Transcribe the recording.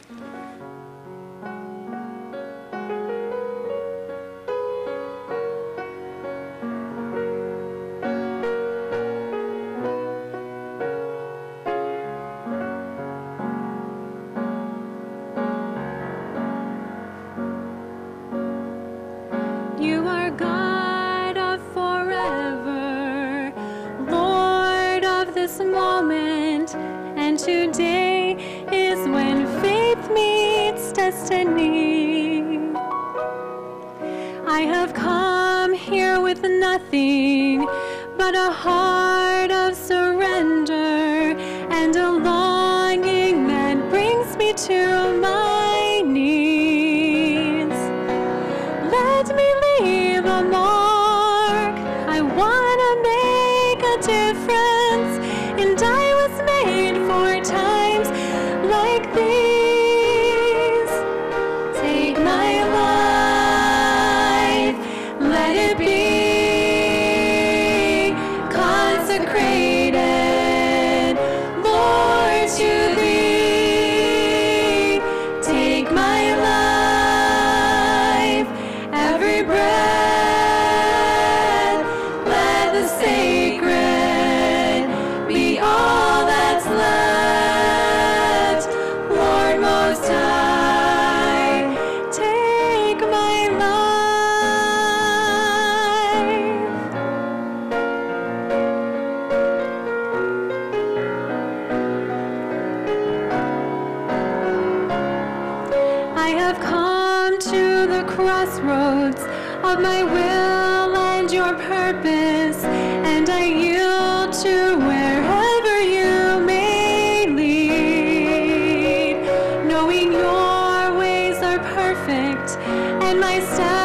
You are God of forever, Lord of this moment, and today is when faith meets destiny. I have come here with nothing but a heart of surrender and a longing that brings me to my knees. Let me leave a mark. I want to make a difference, and I was made for times like these. Take my life, let it be consecrated, Lord, to Thee. Take my life, every breath, let the sacred be all that's left. Lord Most High, take my life. I have come to the crossroads of my will and your purpose, and I yield to wherever you may lead, knowing your ways are perfect and my steps